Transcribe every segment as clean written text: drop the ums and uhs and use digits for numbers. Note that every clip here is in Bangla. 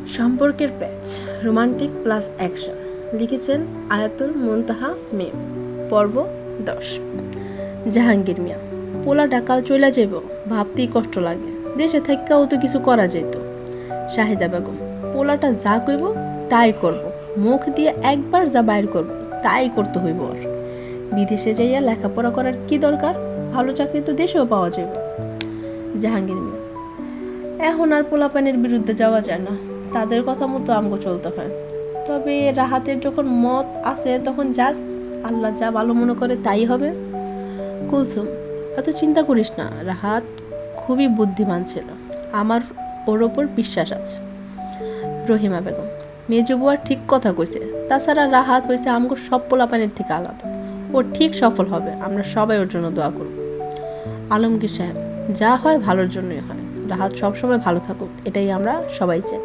সম্পর্কের প্যাচ, রোমান্টিক প্লাস অ্যাকশন। লিখেছেন আয়াতুল মুনতাহা মেম। পর্ব 10। জাহাঙ্গীর মিয়া। পোলা ডাকাল চইলা যাইব ভাবতেই কষ্ট লাগে, দেশে থাইকাও তো কিছু করা যেত। শাহিদা বেগম। পোলাটা যা কইব তাই করব, মুখ দিয়ে একবার যা বাইর করব তাই করতে হইব। আর বিদেশে যাইয়া লেখাপড়া করার কি দরকার, ভালো চাকরি তো দেশেও পাওয়া যাবে। জাহাঙ্গীর মিয়া। এখন আর পোলাপানের বিরুদ্ধে যাওয়া যায় না, তাদের কথা মতো আমগো চলতে হয়। তবে রাহাতের যখন মত আছে তখন যাক, আল্লাহ যা ভালো মনে করে তাই হবে। কুলসুম। এত চিন্তা করিস না, রাহাত খুবই বুদ্ধিমান ছিল, আমার ওর ওপর বিশ্বাস আছে। রহিমা বেগম। মেজো বুয়া ঠিক কথা কইছে, তাছাড়া রাহাত হয়েছে আমগো সব পোলাপানের থেকে আলাদা, ও ঠিক সফল হবে, আমরা সবাই ওর জন্য দোয়া করব। আলমগীর সাহেব। যা হয় ভালোর জন্যই হয়, রাহাত সবসময় ভালো থাকুক, এটাই আমরা সবাই চাই।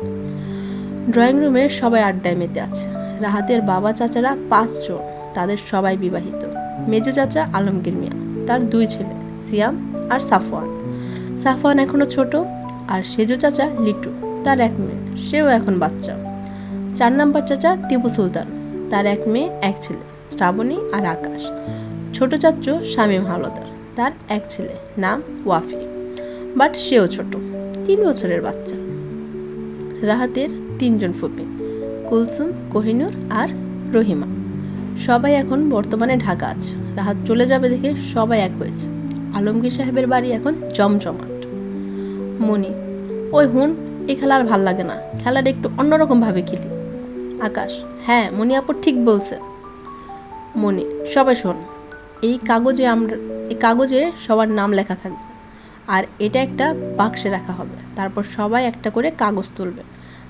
ড্রয়িং রুমে সবাই আড্ডায় মেতে আছে। রাহাতের বাবা চাচারা 5 জন, তাদের সবাই বিবাহিত। মেজো চাচা আলমগীর মিয়া, তার 2 ছেলে সিয়াম আর সাফওয়ান। সাফওয়ান এখনো ছোট। আর সেজো চাচা লিটু, তার 1 মেয়ে, সেও এখন বাচ্চা। 4 নম্বর চাচা টিপু সুলতান, তার 1 মেয়ে 1 ছেলে শ্রাবণী আর আকাশ। ছোট চাচু শামীম হাওলাদার, তার 1 ছেলে নাম ওয়াফি, বাট সেও ছোট, 3 বছরের বাচ্চা। রাহাতের 3 জন ফুপি, কুলসুম, কোহিনুর আর রহিমা। সবাই এখন বর্তমানে ঢাকা আছে, রাহাত চলে যাবে দেখে সবাই এক হয়েছে। আলমগীর সাহেবের বাড়ি এখন জমজমাট। মনি। ওই হুন, এই খেলা আর ভাল লাগে না, খেলাটা একটু অন্যরকম ভাবে খেলি। আকাশ। হ্যাঁ, মনি আপু ঠিক বলছে। মনি। সবাই শোন, এই কাগজে সবার নাম লেখা থাকবে, আর এটা একটা বাক্সে রাখা হবে। তারপর সবাই একটা করে কাগজ তুলবে,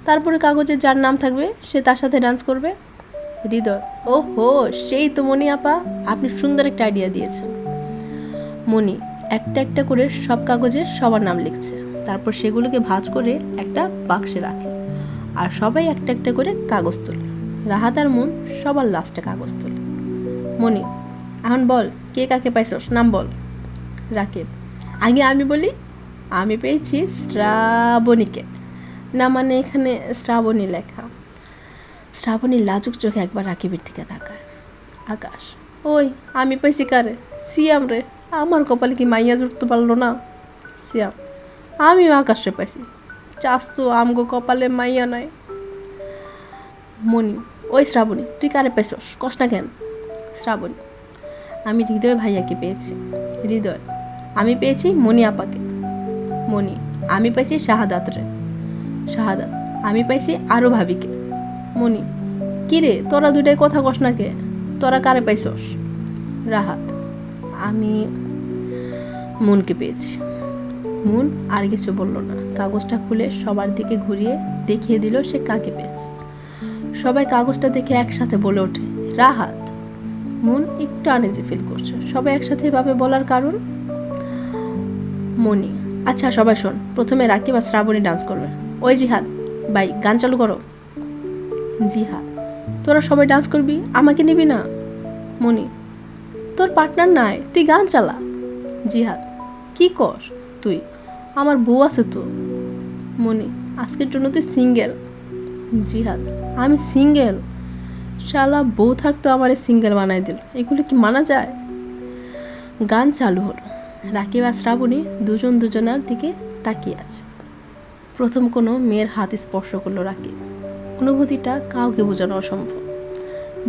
তারপরে কাগজে যার নাম থাকবে সে তার সাথে ডান্স করবে। হৃদয়। ও হো, সেই তো মনি আপা, আপনি সুন্দর একটা আইডিয়া দিয়েছেন। মনি একটা একটা করে সব কাগজে সবার নাম লিখছে, তারপর সেগুলোকে ভাঁজ করে একটা বাক্সে রাখে, আর সবাই একটা একটা করে কাগজ তোলে। রাহাত আর মন সবার লাস্টে কাগজ তোলে। মনি। এখন বল, কে কাকে পাইছস, নাম বল। রাকিব। আগে আমি বলি, আমি পেয়েছি শ্রাবণীকে। না মানে এখানে শ্রাবণী লেখা। শ্রাবণী লাজুক চোখে একবার রাকিবের দিকে তাকায়। আকাশ। ওই, আমি পাইছি কারে? সিয়াম রে, আমার কপালে কি মাইয়া জুটতে পারলো না? সিয়াম। আমিও আকাশে পাইছি, চাস তো আমগো কপালে মাইয়া নাই। মনি। ওই শ্রাবণী, তুই কারে পাইছস, কস না কেন? শ্রাবণী। আমি হৃদয় ভাইয়াকে পেয়েছি। হৃদয়। আমি পেয়েছি মনি আপাকে। মনি। আমি পাইছি শাহাদাত রে। শাহাদাত। আমি পাইছি আরও ভাবিকে। মনি। কিরে, তোরা দুইটাই কথা কস না কে, তোরা কারে পাইছস? রাহাত। আমি মনকে পেয়েছি। মন আর কিছু বলল না, কাগজটা খুলে সবার দিকে ঘুরিয়ে দেখিয়ে দিল সে কাকে পেয়েছে। সবাই কাগজটা দেখে একসাথে বলে ওঠে, রাহাত। মন একটু আনইজি ফিল করছে, সবাই একসাথে এভাবে বলার কারণ? মনি। আচ্ছা সবাই শোন, প্রথমে রাকিব আর শ্রাবণী ডান্স করবে। ওই জিহাদ ভাই, গান চালু করো। জিহাদ। তোরা সবাই ডান্স করবি, আমাকে নিবি না? মনি। তোর পার্টনার নাই, তুই গান চালা। জিহাদ। কি কর তুই, আমার বউ আছে তো। মনি। আজকের জন্য তুই সিঙ্গেল। জিহাদ। আমি সিঙ্গেল? শালা বউ থাকতো আমার সিঙ্গেল বানাই দিল, এগুলো কি মানা যায়? গান চালু হলো। রাকিব আর শ্রাবণী দুজন দুজনার দিকে তাকিয়ে আছে। প্রথম কোনো মেয়ের হাত স্পর্শ করলো রাকিব। অনুভূতিটা কাউকে বোঝানো অসম্ভব।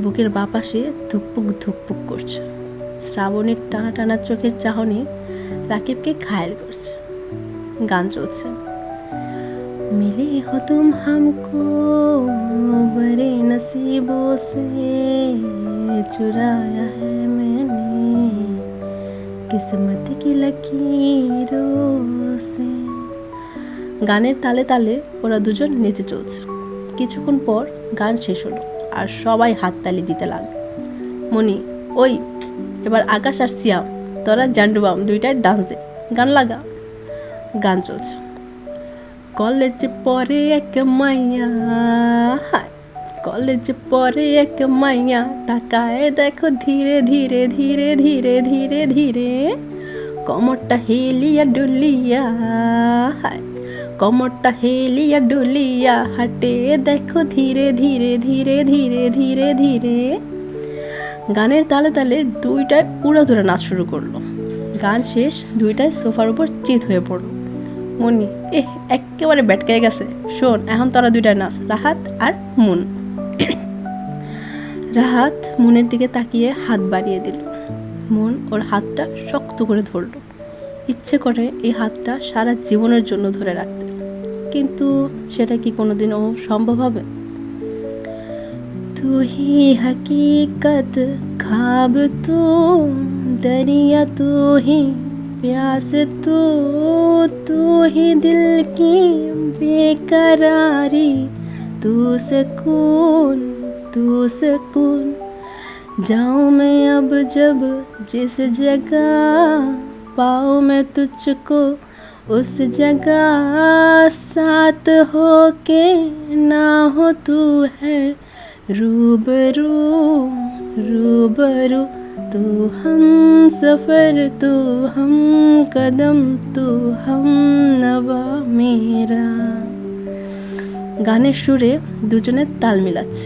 বুকের বাঁ পাশে ধুকপুক ধুকপুক করছে। শ্রাবণীর টানা টানা চোখের চাহনি রাকিবকে ঘায়েল করছে। গান চলছে। मिले हो तुम हमको बड़े नसीबों से, चुराया है मैंने किस्मत की लकीरों से। গানের তালে তালে ওরা দুজন নেচে চলছে। কিছুক্ষণ পর গান শেষ হলো আর সবাই হাততালি দিতে লাগলো। মনি। ওই, এবার আকাশ আর সিয়াম, তোরা জান্ডুবাম দুইটার ডান্স দে, গান লাগা। গান চলছে। কলেজ পরে এক মাইয়া, কলেজ পরে এক মাইয়া, তাকায় দেখো ধীরে ধীরে ধীরে ধীরে ধীরে ধীরে, কোমরটা হেলিয়া ডুলিয়া, কোমরটা হেলিয়া ডুলিয়া হাঁটে দেখো ধীরে ধীরে ধীরে ধীরে ধীরে ধীরে। গানের তালে তালে দুইটায় উড়াধুরা নাচ শুরু করলো। গান শেষ, দুইটায় সোফার উপর চিত হয়ে পড়লো। মনি একেবারে ব্যাটকায় গেছে, শোন এখন তোরা দুইটায় নাচ, রাহাত আর মুন। রাহাত মুনের দিকে তাকিয়ে হাত বাড়িয়ে দিল। মুন ওর হাতটা শক্ত করে ধরল, ইচ্ছে করে এই হাতটা সারা জীবনের জন্য ধরে রাখতে, কিন্তু সেটা কি কোনোদিনও সম্ভব হবে? तू ही हकीकत ख्वाब तू दरिया तू ही प्यास तू ही दिल की बेकरारी तू सुकून जाऊँ मैं अब जब जिस जगह पाऊँ मैं तुझको उस जगह साथ हो के ना हो तू है रूबरू रूबरू तू हम सफ़र तू हम कदम तू हम नवा मेरा। গানের সুরে দুজনের তাল মিলাচ্ছে।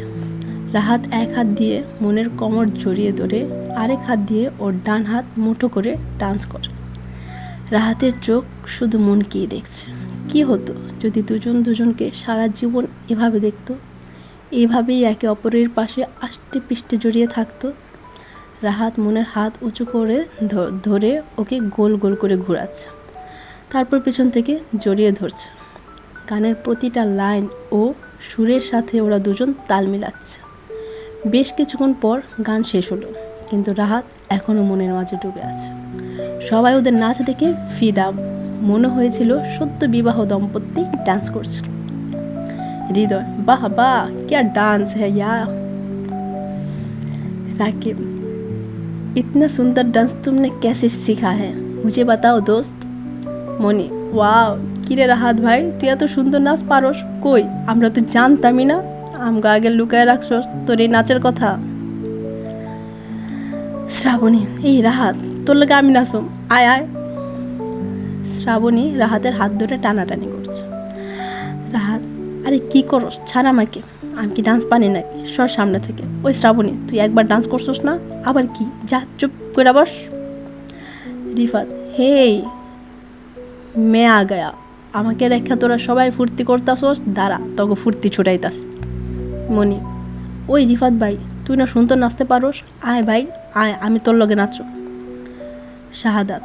রাহাত এক হাত দিয়ে মনের কোমর জড়িয়ে ধরে আরেক হাত দিয়ে ওর ডান হাত মুঠো করে ডান্স করে। রাহাতের চোখ শুধু মনকেই দেখছে। কি হতো যদি দুজন দুজনকে সারা জীবন এভাবে দেখতো, এভাবেই একে অপরের পাশে আষ্টে পিষ্টে জড়িয়ে থাকতো। রাহাত মনের হাত উঁচু করে ধরে ওকে গোল গোল করে ঘোরাচ্ছে, তারপর পেছন থেকে জড়িয়ে ধরছে। গানের প্রতিটা লাইন ও সুরের সাথে ওরা দুজন তাল মিলাচ্ছে। বেশ কিছুক্ষণ পর গান শেষ হলো, কিন্তু রাহাত এখনও মনের মাঝে ডুবে আছে। সবাই ওদের নাচ দেখে ফিদা, মনে হয়েছিল সদ্য বিবাহ দম্পতি ডান্স করছিল। হৃদয়, বাহ বাহ क्या डांस है यार। राकिब, इतना सुंदर डांस तुमने कैसे सीखा है मुझे बताओ दोस्त। মনি, ওয়াও কিরে রাহাত ভাই, তুই এত সুন্দর নাচ পারস, কই আমরা তো জানতামই না, আমগো আগে লুকায় রাখছস তোর এই নাচের কথা। শ্রাবণী, এই রাহাত তোর লাগে আমি নাচুম, আয় আয়। শ্রাবণী রাহাতের হাত ধরে টানাটানি করছে। রাহাত, আরে কি করস, ছাড় আমাকে, আমি কি ডান্স পানি নাকি, সর সামনে থেকে। ওই শ্রাবণী, তুই একবার ডান্স করছস না, আবার কি, যা চুপ করে বস। রিফাত, হেই মে আ গয়া, আমাকে রেখা তোরা সবাই ফুর্তি করতাছস, দাঁড়া তোকে ফুর্তি ছুটাইতাস। মনি, ওই রিফাত ভাই, তুই না সুন্দর নাচতে পারোস, আয় ভাই আয়, আমি তোর লগে নাচো। শাহাদাত,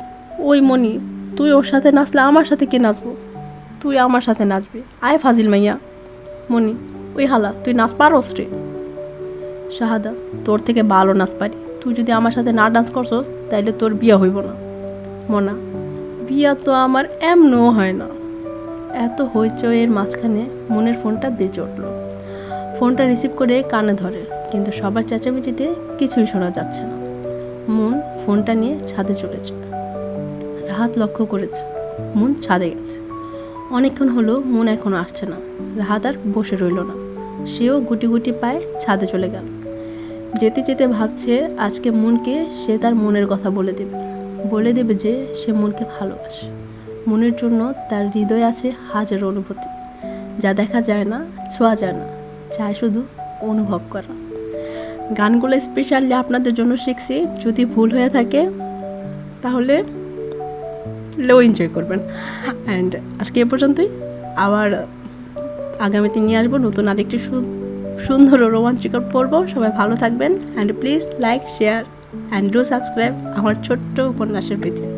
ওই মনি, তুই ওর সাথে নাচলে আমার সাথে কে নাচবো, তুই আমার সাথে নাচবি, আয় ফাজিল মাইয়া। মনি, ওই হালা তুই নাচ পারোস রে। শাহাদাত, তোর থেকে ভালো নাচ পারি, তুই যদি আমার সাথে না ডান্স করছস তাইলে তোর বিয়া হইব না। মনা, বিয়া তো আমার এমনও হয় না। এত হইচইয়ের মাঝখানে মনের ফোনটা বেজে উঠল। ফোনটা রিসিভ করে কানে ধরে, কিন্তু সবার চেঁচামেচিতে কিছুই শোনা যাচ্ছে না। মন ফোনটা নিয়ে ছাদে চলেছে। রাহাত লক্ষ্য করেছে মন ছাদে গেছে। অনেকক্ষণ হলো মন এখনও আসছে না। রাহাত আর বসে রইল না, সেও গুটি গুটি পায়ে ছাদে চলে গেল। যেতে যেতে ভাবছে আজকে মনকে সে তার মনের কথা বলে দেবে যে সে মনকে ভালোবাসে। মনের জন্য তার হৃদয় আছে হাজার অনুভূতি, যা দেখা যায় না, ছোঁয়া যায় না, চায় শুধু অনুভব করা। গানগুলো স্পেশালি আপনাদের জন্য শিখছি, যদি ভুল হয়ে থাকে তাহলে এনজয় করবেন। অ্যান্ড আজকে এ পর্যন্তই, আবার আগামীতে নিয়ে আসবো নতুন আরেকটি সুন্দর ও রোমাঞ্চকর পর্ব। সবাই ভালো থাকবেন, and please like, share and do subscribe আমার ছোট্ট উপন্যাসের পৃথিবী।